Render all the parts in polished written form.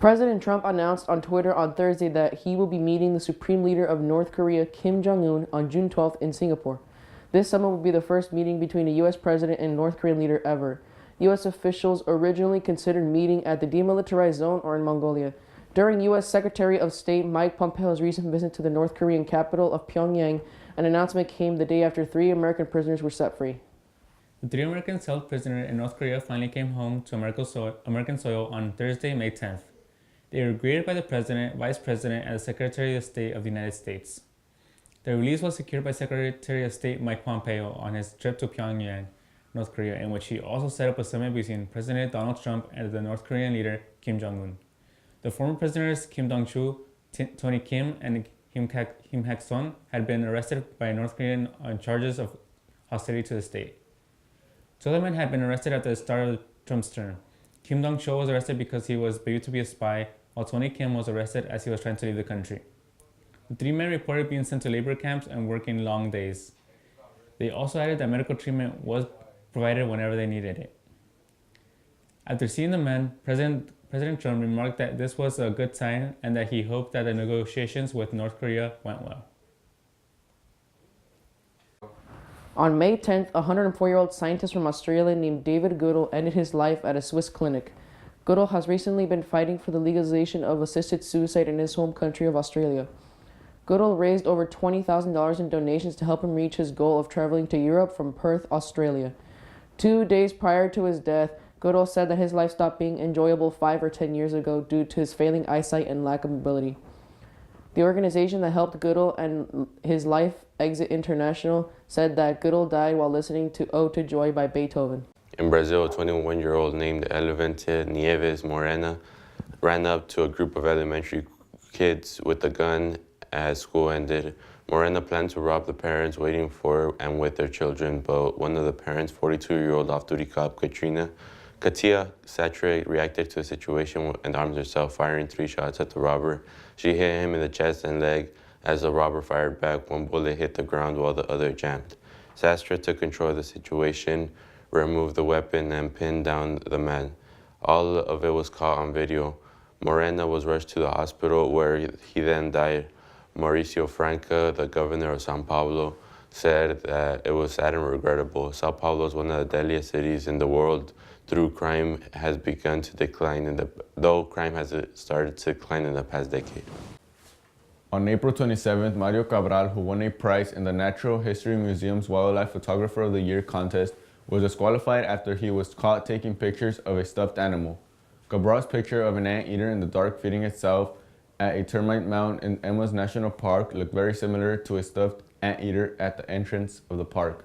President Trump announced on Twitter on Thursday that he will be meeting the Supreme Leader of North Korea, Kim Jong-un, on June 12th in Singapore. This summit will be the first meeting between a U.S. president and North Korean leader ever. U.S. officials originally considered meeting at the demilitarized zone or in Mongolia. During U.S. Secretary of State Mike Pompeo's recent visit to the North Korean capital of Pyongyang, an announcement came the day after 3 American prisoners were set free. The 3 Americans held prisoner in North Korea finally came home to American soil on Thursday, May 10th. They were greeted by the President, Vice President, and the Secretary of State of the United States. The release was secured by Secretary of State Mike Pompeo on his trip to Pyongyang, North Korea, in which he also set up a summit between President Donald Trump and the North Korean leader Kim Jong-un. The former prisoners Kim Dong-chu, Tony Kim, and Kim Hak-son had been arrested by North Korea on charges of hostility to the state. Two other men had been arrested at the start of Trump's term. Kim Dong-chu was arrested because he was believed to be a spy, while Tony Kim was arrested as he was trying to leave the country. The 3 men reported being sent to labor camps and working long days. They also added that medical treatment was provided whenever they needed it. After seeing the men, President Trump remarked that this was a good sign and that he hoped that the negotiations with North Korea went well. On May 10th, a 104-year-old scientist from Australia named David Goodall ended his life at a Swiss clinic. Goodall has recently been fighting for the legalization of assisted suicide in his home country of Australia. Goodall raised over $20,000 in donations to help him reach his goal of traveling to Europe from Perth, Australia. 2 days prior to his death, Goodall said that his life stopped being enjoyable 5 or 10 years ago due to his failing eyesight and lack of mobility. The organization that helped Goodall and his life, Exit International, said that Goodall died while listening to Ode to Joy by Beethoven. In Brazil, a 21-year-old named Elevante Nieves Morena ran up to a group of elementary kids with a gun as school ended. Morena planned to rob the parents waiting for and with their children, but one of the parents, 42-year-old off-duty cop Katia Satre, reacted to the situation and armed herself, firing 3 shots at the robber. She hit him in the chest and leg. As the robber fired back, one bullet hit the ground while the other jammed. Sastre took control of the situation, removed the weapon, and pinned down the man. All of it was caught on video. Morena was rushed to the hospital where he then died. Mauricio Franca, the governor of São Paulo, said that it was sad and regrettable. São Paulo is one of the deadliest cities in the world. Though crime has started to decline in the past decade. On April 27th, Mario Cabral, who won a prize in the Natural History Museum's Wildlife Photographer of the Year contest, was disqualified after he was caught taking pictures of a stuffed animal. Cabral's picture of an anteater in the dark feeding itself at a termite mound in Emma's National Park looked very similar to a stuffed anteater at the entrance of the park.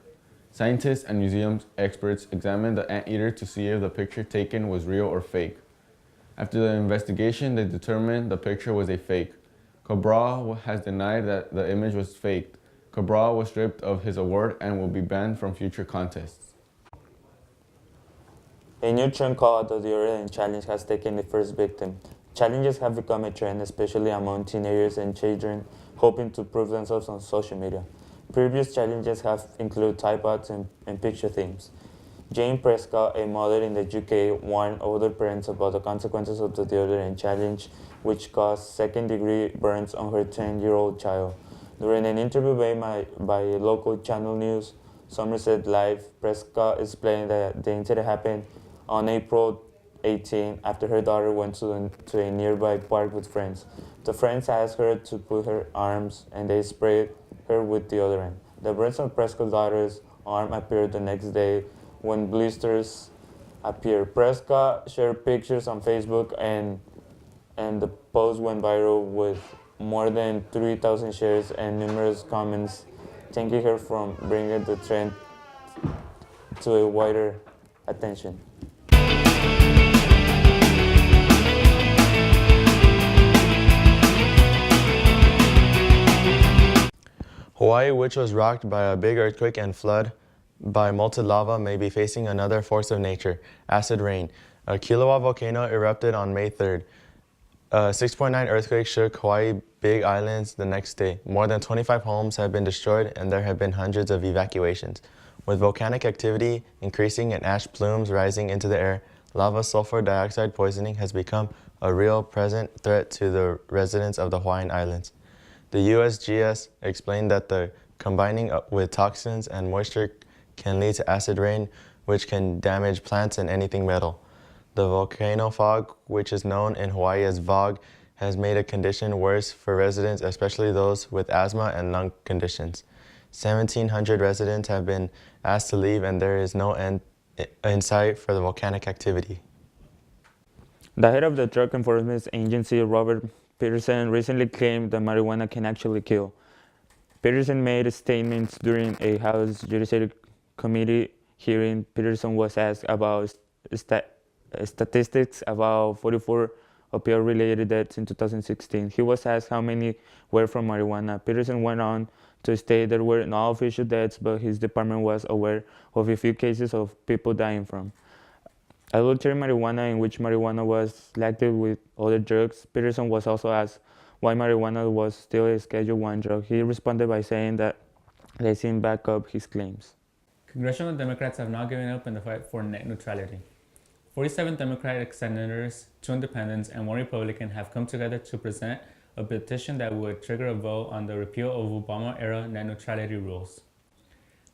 Scientists and museum experts examined the anteater to see if the picture taken was real or fake. After the investigation, they determined the picture was a fake. Cabral has denied that the image was faked. Cabral was stripped of his award and will be banned from future contests. A new trend called the deodorant challenge has taken the first victim. Challenges have become a trend, especially among teenagers and children hoping to prove themselves on social media. Previous challenges have included typeouts and picture themes. Jane Prescott, a mother in the UK, warned older parents about the consequences of the deodorant challenge, which caused second-degree burns on her 10-year-old child. During an interview by a local channel news, Somerset Live, Prescott explained that the incident happened on April 18 after her daughter went to a nearby park with friends. The friends asked her to put her arms and they sprayed her with deodorant. The burns on Prescott's daughter's arm appeared the next day when blisters appeared. Prescott shared pictures on Facebook and the post went viral with more than 3,000 shares and numerous comments thanking her for bringing the trend to a wider attention. Hawaii, which was rocked by a big earthquake and flood by molten lava, may be facing another force of nature, acid rain. A kilowatt volcano erupted on May 3rd. A 6.9 earthquake shook Hawaii Big Islands the next day. More than 25 homes have been destroyed and there have been hundreds of evacuations. With volcanic activity increasing and ash plumes rising into the air, lava sulfur dioxide poisoning has become a real present threat to the residents of the Hawaiian Islands. The USGS explained that the combining with toxins and moisture can lead to acid rain, which can damage plants and anything metal. The volcano fog, which is known in Hawaii as VOG, has made a condition worse for residents, especially those with asthma and lung conditions. 1,700 residents have been asked to leave, and there is no end in sight for the volcanic activity. The head of the Drug Enforcement Agency, Robert Peterson, recently claimed that marijuana can actually kill. Peterson made statements during a House Judiciary Committee hearing. Peterson was asked about statistics about 44 opioid-related deaths in 2016. He was asked how many were from marijuana. Peterson went on to state there were no official deaths, but his department was aware of a few cases of people dying from adulterated marijuana, in which marijuana was laced with other drugs. Peterson was also asked why marijuana was still a Schedule I drug. He responded by saying that they seem back up his claims. Congressional Democrats have not given up in the fight for net neutrality. 47 Democratic senators, 2 independents, and 1 Republican have come together to present a petition that would trigger a vote on the repeal of Obama-era net neutrality rules.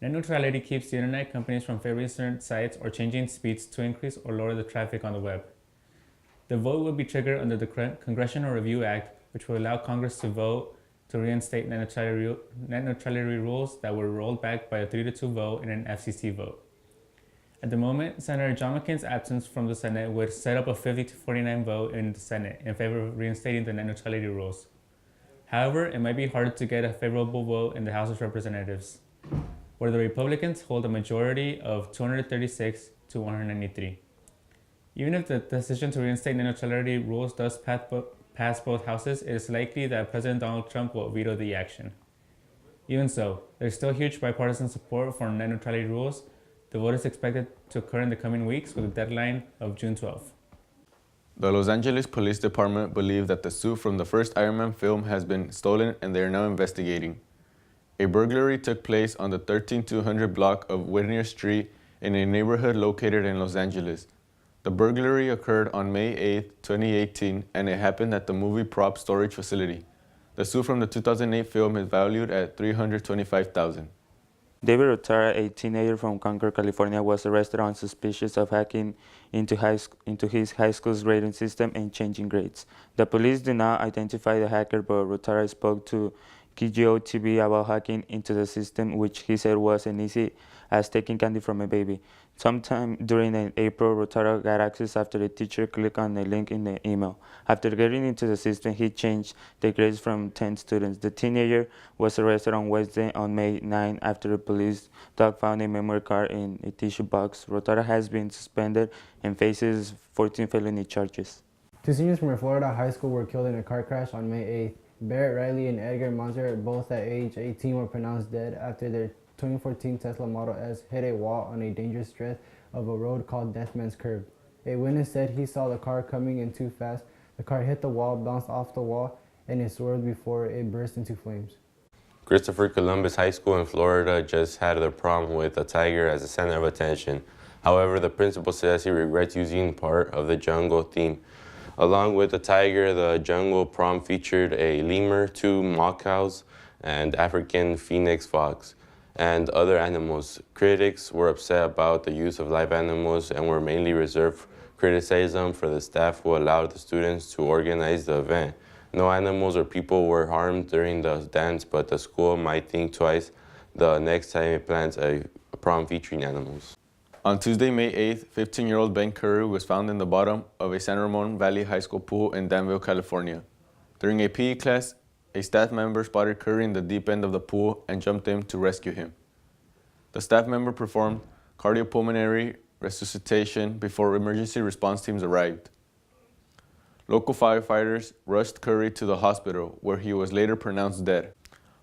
Net neutrality keeps the internet companies from favoring certain sites or changing speeds to increase or lower the traffic on the web. The vote will be triggered under the Congressional Review Act, which will allow Congress to vote to reinstate net neutrality rules that were rolled back by a 3-2 vote in an FCC vote. At the moment, Senator John McCain's absence from the Senate would set up a 50-49 vote in the Senate in favor of reinstating the net neutrality rules. However, it might be hard to get a favorable vote in the House of Representatives, where the Republicans hold a majority of 236 to 193. Even if the decision to reinstate net neutrality rules does pass both houses, it is likely that President Donald Trump will veto the action. Even so, there is still huge bipartisan support for net neutrality rules. The vote is expected to occur in the coming weeks with a deadline of June 12th. The Los Angeles Police Department believe that the suit from the first Iron Man film has been stolen, and they are now investigating. A burglary took place on the 13200 block of Whittier Street in a neighborhood located in Los Angeles. The burglary occurred on May 8, 2018, and it happened at the movie prop storage facility. The suit from the 2008 film is valued at $325,000. David Rotara, a teenager from Concord, California, was arrested on suspicion of hacking into his high school's grading system and changing grades. The police did not identify the hacker, but Rotara spoke to KGO-TV about hacking into the system, which he said was as easy as taking candy from a baby. Sometime during April, Rotara got access after a teacher clicked on a link in the email. After getting into the system, he changed the grades from 10 students. The teenager was arrested on Wednesday on May 9 after a police dog found a memory card in a tissue box. Rotara has been suspended and faces 14 felony charges. 2 seniors from a Florida high school were killed in a car crash on May 8th. Barrett Riley and Edgar Monzer, both at age 18, were pronounced dead after their 2014 Tesla Model S hit a wall on a dangerous stretch of a road called Deathman's Curve. A witness said he saw the car coming in too fast. The car hit the wall, bounced off the wall, and it swerved before it burst into flames. Christopher Columbus High School in Florida just had their prom with a tiger as the center of attention. However, the principal says he regrets using part of the jungle theme. Along with the tiger, the jungle prom featured a lemur, 2 mock cows, and African phoenix fox, and other animals. Critics were upset about the use of live animals and were mainly reserved criticism for the staff who allowed the students to organize the event. No animals or people were harmed during the dance, but the school might think twice the next time it plans a prom featuring animals. On Tuesday, May 8th, 15-year-old Ben Curry was found in the bottom of a San Ramon Valley High School pool in Danville, California. During a PE class, a staff member spotted Curry in the deep end of the pool and jumped in to rescue him. The staff member performed cardiopulmonary resuscitation before emergency response teams arrived. Local firefighters rushed Curry to the hospital, where he was later pronounced dead.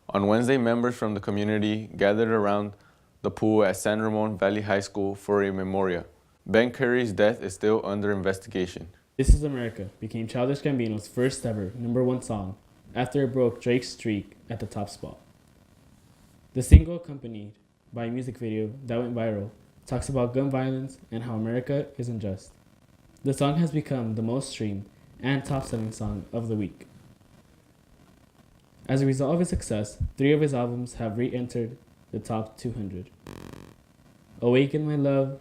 On Wednesday, members from the community gathered around the pool at San Ramon Valley High School for a memorial. Ben Curry's death is still under investigation. This Is America became Childish Gambino's first ever #1 song after it broke Drake's streak at the top spot. The single, accompanied by a music video that went viral, talks about gun violence and how America is unjust. The song has become the most streamed and top-selling song of the week. As a result of his success, 3 of his albums have re-entered the top 200. Awaken My Love,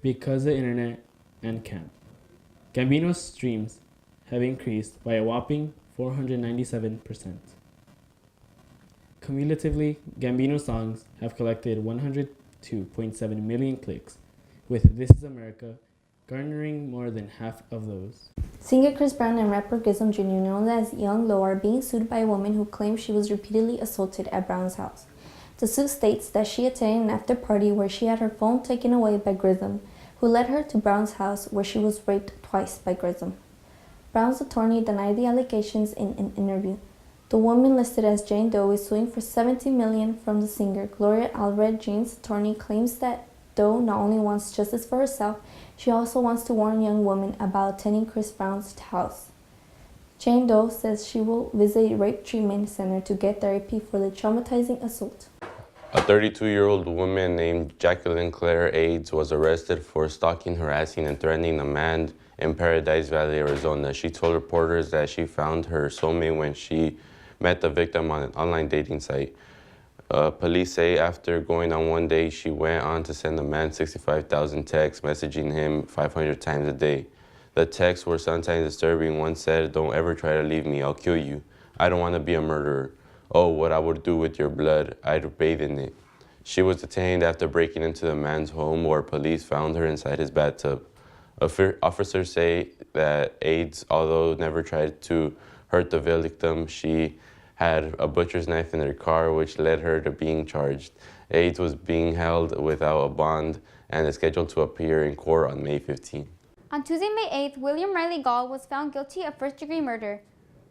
Because the Internet, and Camp. Gambino's streams have increased by a whopping 497%. Cumulatively, Gambino's songs have collected 102.7 million clicks, with This Is America garnering more than half of those. Singer Chris Brown and rapper Gizm Jr., known as Young Lo, are being sued by a woman who claims she was repeatedly assaulted at Brown's house. The suit states that she attended an after-party where she had her phone taken away by Gizm, who led her to Brown's house where she was raped twice by Gizm. Brown's attorney denied the allegations in an interview. The woman listed as Jane Doe is suing for $17 million from the singer. Gloria Allred, Jane's attorney, claims that Doe not only wants justice for herself, she also wants to warn young women about attending Chris Brown's house. Jane Doe says she will visit a rape treatment center to get therapy for the traumatizing assault. A 32-year-old woman named Jacqueline Claire Aids was arrested for stalking, harassing, and threatening a man in Paradise Valley, Arizona. She told reporters that she found her soulmate when she met the victim on an online dating site. Police say after going on one day, she went on to send the man 65,000 texts, messaging him 500 times a day. The texts were sometimes disturbing. One said, "Don't ever try to leave me, I'll kill you. I don't want to be a murderer. Oh, what I would do with your blood, I'd bathe in it." She was detained after breaking into the man's home where police found her inside his bathtub. Officers say that Aids, although never tried to hurt the victim, she had a butcher's knife in her car, which led her to being charged. Aids was being held without a bond and is scheduled to appear in court on May 15. On Tuesday, May 8th, William Riley Gall was found guilty of first-degree murder.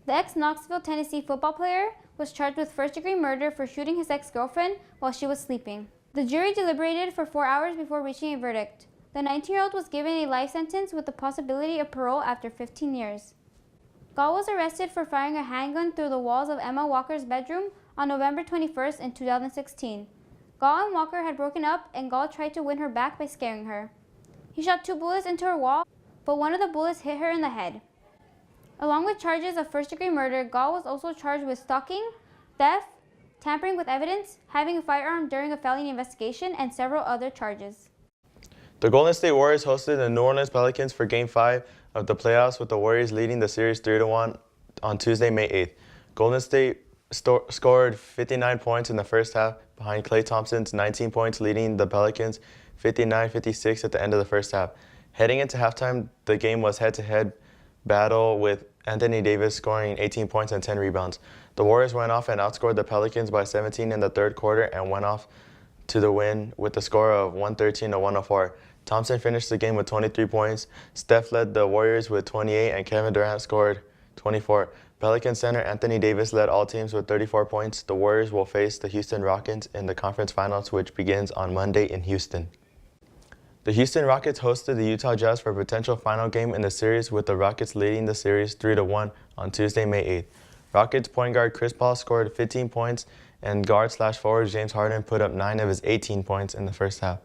The ex-Knoxville, Tennessee football player was charged with first-degree murder for shooting his ex-girlfriend while she was sleeping. The jury deliberated for 4 hours before reaching a verdict. The 19-year-old was given a life sentence with the possibility of parole after 15 years. Gall was arrested for firing a handgun through the walls of Emma Walker's bedroom on November 21st in 2016. Gall and Walker had broken up, and Gall tried to win her back by scaring her. He shot 2 bullets into her wall, but one of the bullets hit her in the head. Along with charges of first-degree murder, Gall was also charged with stalking, theft, tampering with evidence, having a firearm during a felony investigation, and several other charges. The Golden State Warriors hosted the New Orleans Pelicans for Game 5 of the playoffs, with the Warriors leading the series 3-1 on Tuesday, May 8th. Golden State scored 59 points in the first half behind Klay Thompson's 19 points, leading the Pelicans 59-56 at the end of the first half. Heading into halftime, the game was head-to-head battle with Anthony Davis scoring 18 points and 10 rebounds. The Warriors went off and outscored the Pelicans by 17 in the third quarter and went off to the win with a score of 113-104. Thompson finished the game with 23 points. Steph led the Warriors with 28, and Kevin Durant scored 24. Pelican center Anthony Davis led all teams with 34 points. The Warriors will face the Houston Rockets in the conference finals, which begins on Monday in Houston. The Houston Rockets hosted the Utah Jazz for a potential final game in the series, with the Rockets leading the series 3-1 on Tuesday, May 8th. Rockets point guard Chris Paul scored 15 points, and guard/forward James Harden put up 9 of his 18 points in the first half.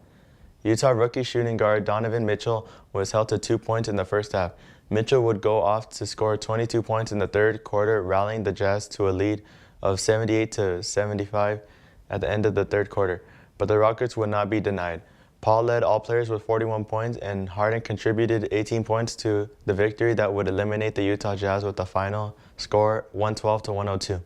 Utah rookie shooting guard Donovan Mitchell was held to 2 points in the first half. Mitchell would go off to score 22 points in the third quarter, rallying the Jazz to a lead of 78-75 at the end of the third quarter. But the Rockets would not be denied. Paul led all players with 41 points, and Harden contributed 18 points to the victory that would eliminate the Utah Jazz with the final score 112-102.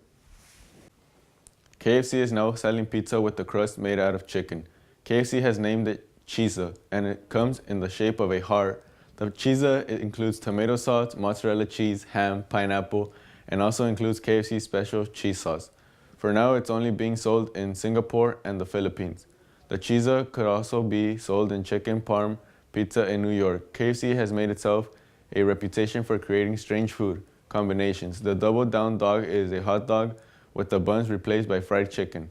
KFC is now selling pizza with the crust made out of chicken. KFC has named it Cheesa, and it comes in the shape of a heart. The Cheesa includes tomato sauce, mozzarella cheese, ham, pineapple, and also includes KFC's special cheese sauce. For now, it's only being sold in Singapore and the Philippines. The Cheesa could also be sold in chicken parm pizza in New York. KFC has made itself a reputation for creating strange food combinations. The Double Down Dog is a hot dog with the buns replaced by fried chicken.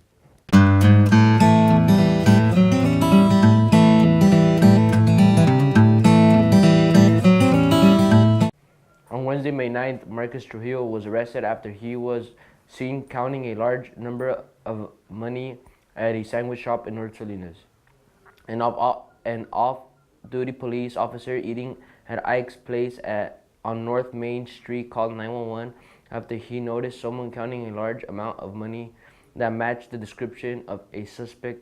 On Wednesday, May 9th, Marcus Trujillo was arrested after he was seen counting a large number of money at a sandwich shop in North Salinas. An off-duty police officer eating at Ike's Place on on North Main Street called 911 after he noticed someone counting a large amount of money that matched the description of a suspected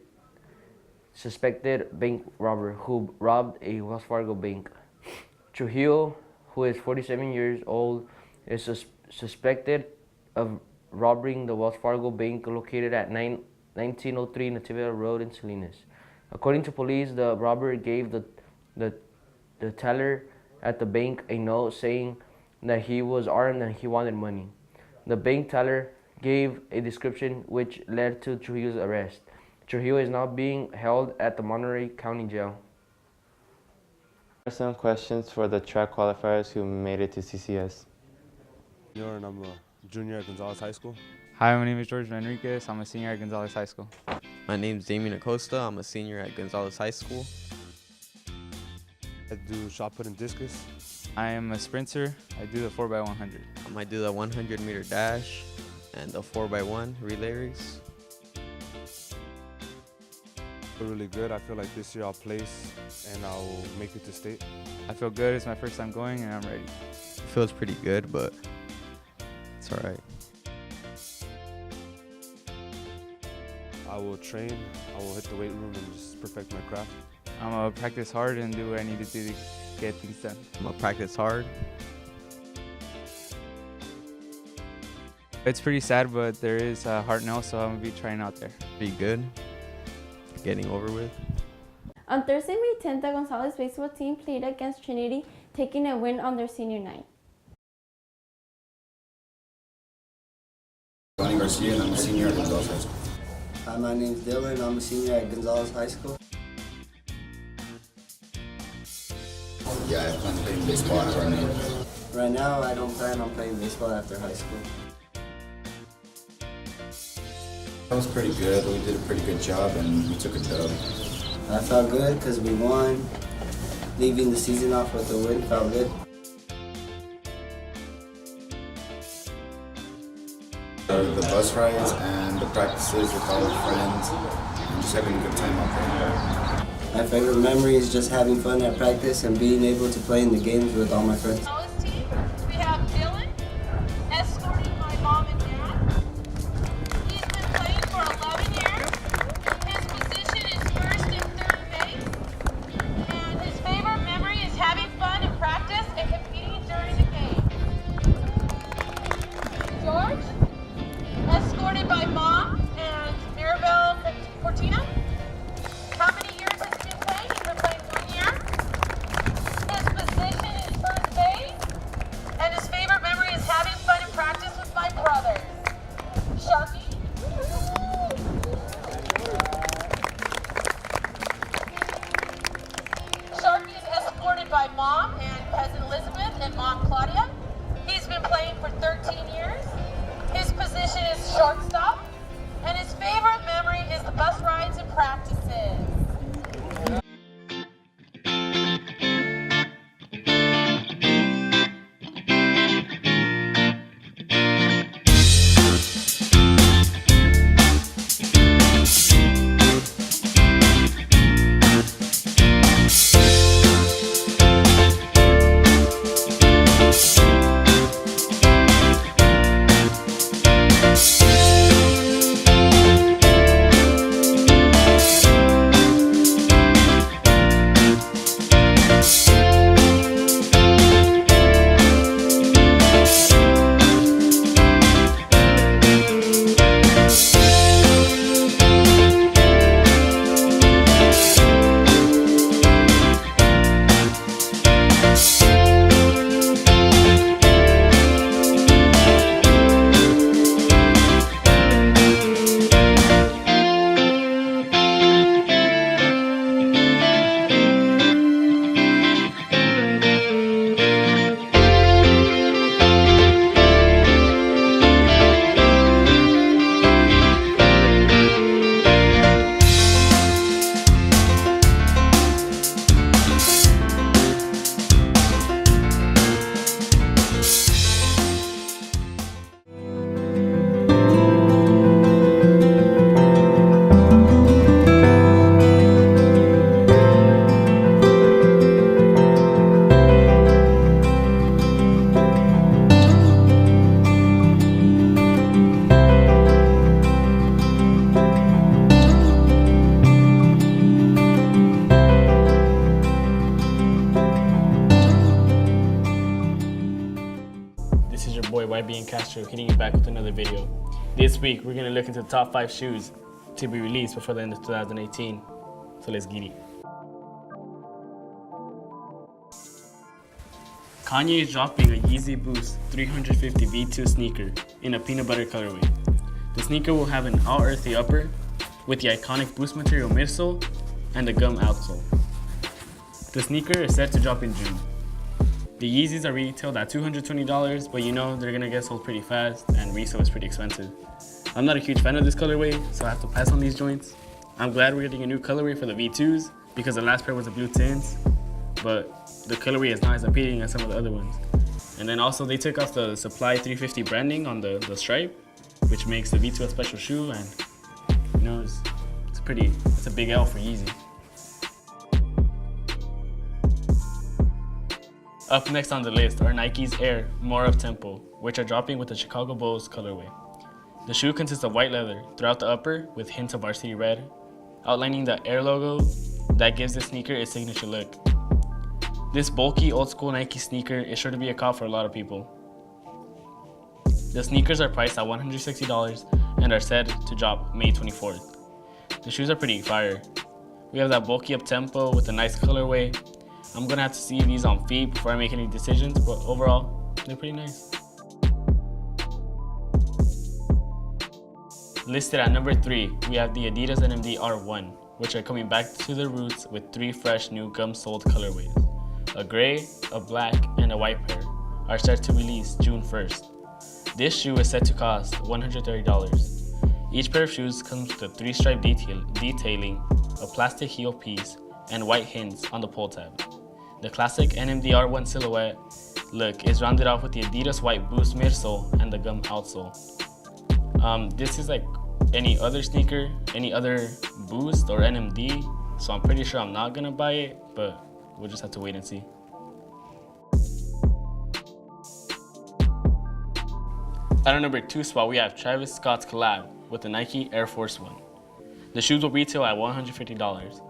bank robber who robbed a Wells Fargo bank. Trujillo, who is 47 years old, is suspected of robbing the Wells Fargo bank located at 1903 Natividad Road in Salinas. According to police, the robber gave the teller at the bank a note saying that he was armed and he wanted money. The bank teller gave a description which led to Trujillo's arrest. Trujillo is now being held at the Monterey County Jail. Some questions for the track qualifiers who made it to CCS. And I'm a junior at Gonzales High School. Hi, my name is George Enriquez. I'm a senior at Gonzales High School. My name is Damien Acosta. I'm a senior at Gonzales High School. I do shot put and discus. I am a sprinter. I do the 4x100. I might do the 100-meter dash and the 4x1 relay race. I feel really good. I feel like this year I'll place and I'll make it to state. I feel good. It's my first time going and I'm ready. It feels pretty good, but it's all right. I will train. I will hit the weight room and just perfect my craft. I'm going to practice hard and do what I need to do to get things done. I'm going to practice hard. It's pretty sad, but there is a hard no, so I'm going to be trying out there. Pretty good. Getting over with. On Thursday, May 10th, the Gonzales baseball team played against Trinity, taking a win on their senior night. I'm a senior at Gonzales High School. Hi, my name's Dylan. I'm a senior at Gonzales High School. Yeah, I plan on playing baseball after I know. Right now, I don't plan on playing baseball after high school. That was pretty good. We did a pretty good job and we took a dub. I felt good because we won. Leaving the season off with a win felt good. The bus rides and the practices with all our friends and just having a good time out there. My favorite memory is just having fun at practice and being able to play in the games with all my friends. We have Dylan, escorted by mom and dad. He's been playing for 11 years. His position is first and third base. And his favorite memory is having fun in practice and competing during the game. George, escorted by mom and Mirabelle Cortina. How many years has he been playing? He's been playing 1 year. His position is first base. YB and Castro, hitting you back with another video. This week, we're going to look into the top 5 shoes to be released before the end of 2018. So let's get it. Kanye is dropping a Yeezy Boost 350 V2 sneaker in a peanut butter colorway. The sneaker will have an all-earthy upper with the iconic Boost material midsole and the gum outsole. The sneaker is set to drop in June. The Yeezys are retailed at $220, but you know they're gonna get sold pretty fast and resale is pretty expensive. I'm not a huge fan of this colorway, so I have to pass on these joints. I'm glad we're getting a new colorway for the V2s because the last pair was the blue tints, but the colorway is not as appealing as some of the other ones. And then also they took off the Supply 350 branding on the stripe, which makes the V2 a special shoe, and you know, it's a big L for Yeezy. Up next on the list are Nike's Air More Up Tempo, which are dropping with the Chicago Bulls colorway. The shoe consists of white leather throughout the upper with hints of varsity red, outlining the Air logo that gives the sneaker its signature look. This bulky old school Nike sneaker is sure to be a cop for a lot of people. The sneakers are priced at $160 and are said to drop May 24th. The shoes are pretty fire. We have that bulky up tempo with a nice colorway. I'm gonna have to see these on feet before I make any decisions, but overall, they're pretty nice. Listed at number 3, we have the Adidas NMD R1, which are coming back to their roots with 3 fresh new gum-soled colorways. A gray, a black, and a white pair are set to release June 1st. This shoe is set to cost $130. Each pair of shoes comes with a 3-stripe detailing, a plastic heel piece, and white hints on the pull tab. The classic NMD R1 silhouette look is rounded off with the Adidas white Boost midsole and the gum outsole. This is like any other sneaker, any other Boost or NMD, so I'm pretty sure I'm not gonna buy it, but we'll just have to wait and see. At our number 2 spot, we have Travis Scott's collab with the Nike Air Force One. The shoes will retail at $150.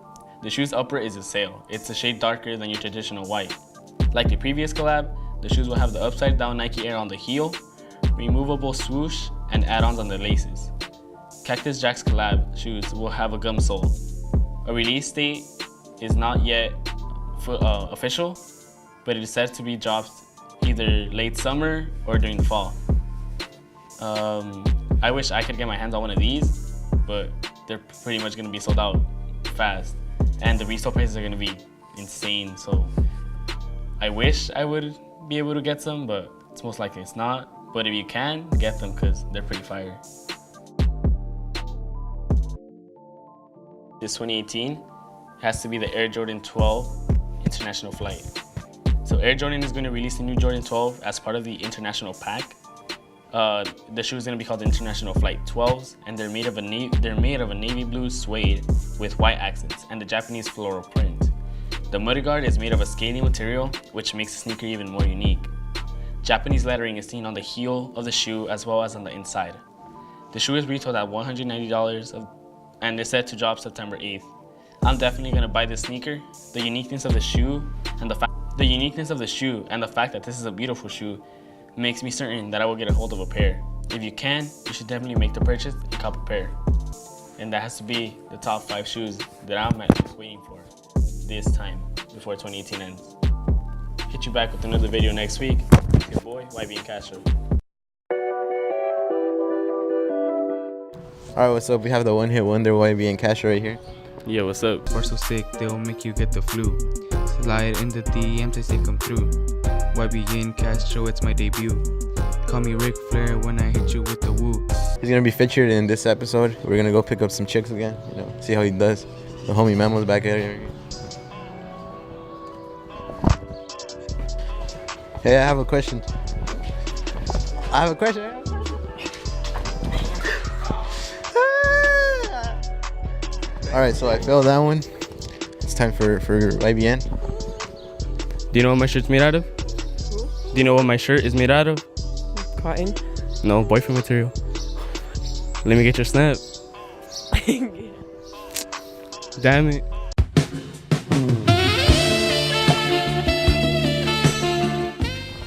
The shoe's upper is a sail. It's a shade darker than your traditional white. Like the previous collab, the shoes will have the upside down Nike Air on the heel, removable swoosh, and add-ons on the laces. Cactus Jack's collab shoes will have a gum sole. A release date is not yet official, but it is said to be dropped either late summer or during the fall. I wish I could get my hands on one of these, but they're pretty much gonna be sold out fast, and the resale prices are gonna be insane, so I wish I would be able to get some, but it's most likely it's not. But if you can, get them because they're pretty fire. This 2018 has to be the Air Jordan 12 International Flight. So Air Jordan is going to release the new Jordan 12 as part of the International Pack. The shoe is going to be called the International Flight 12s, and they're made of a navy blue suede with white accents and the Japanese floral print. The mudguard is made of a scaly material, which makes the sneaker even more unique. Japanese lettering is seen on the heel of the shoe as well as on the inside. The shoe is retailed at $190 and is set to drop September 8th. I'm definitely gonna buy this sneaker. The uniqueness of the shoe and the fact that this is a beautiful shoe makes me certain that I will get a hold of a pair. If you can, you should definitely make the purchase and cop a pair. And that has to be the top 5 shoes that I'm actually waiting for this time before 2018 ends. Hit you back with another video next week. It's your boy, YB and Castro. Alright, what's up? We have the one hit wonder YB and Castro right here. Yeah, what's up? We're so sick, they'll make you get the flu. Slide in the DMs, they say come through. YB and Castro, it's my debut. Call me Ric Flair when I hit you with the woo. He's gonna be featured in this episode. We're gonna go pick up some chicks again, see how he does. The homie Memo's back here. Hey, I have a question. Alright, so I failed that one. It's time for YBN. Do you know what my shirt's made out of? Do you know what my shirt is made out of? Cotton. No, boyfriend material. Let me get your snap. Damn it.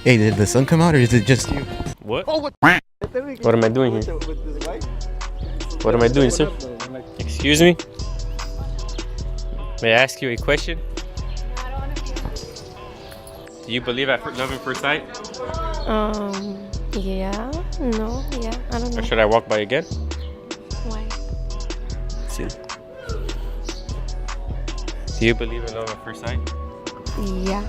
Hey, did the sun come out or is it just you? What? What am I doing here? What am I doing, sir? Excuse me? May I ask you a question? Do you believe at love at first sight? Yeah. No. Yeah. I don't know. Or should I walk by again? Why? See. Do you believe in love at first sight? Yeah.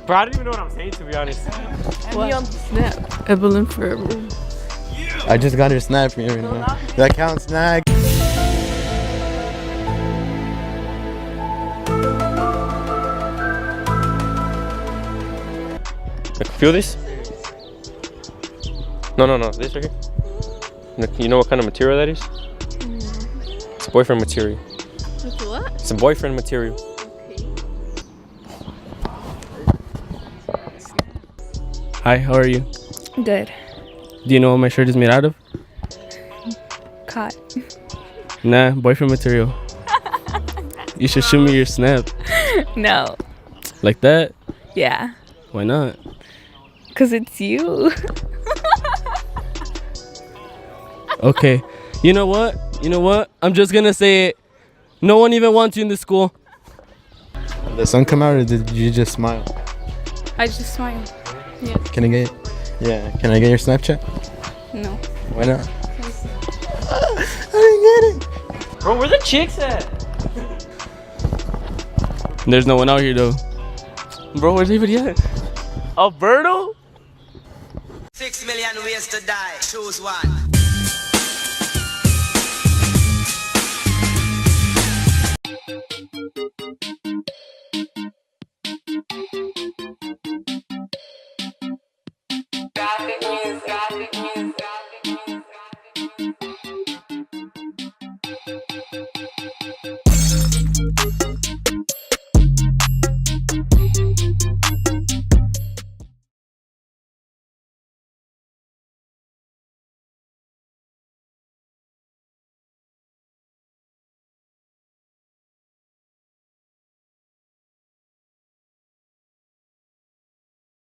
Bro, I don't even know what I'm saying, to be honest. What? On Snap. Evelyn Forever. I just got her snap from you right now. That counts, snag. Feel this? No, this right here. You know what kind of material that is? It's a boyfriend material. It's what? It's a boyfriend material. Hi, how are you? Good. Do you know what my shirt is made out of? Caught. Nah, boyfriend material. You should shoot me your snap. No. Like that? Yeah. Why not? Cause it's you. Okay. You know what? I'm just gonna say it. No one even wants you in this school. Did the sun come out or did you just smile? I just smiled. Yeah. Can I get your Snapchat? No. Why not? I didn't get it. Bro, where the chicks at? There's no one out here though. Bro, where's everybody at? Alberto? 6 million ways to die. Choose one.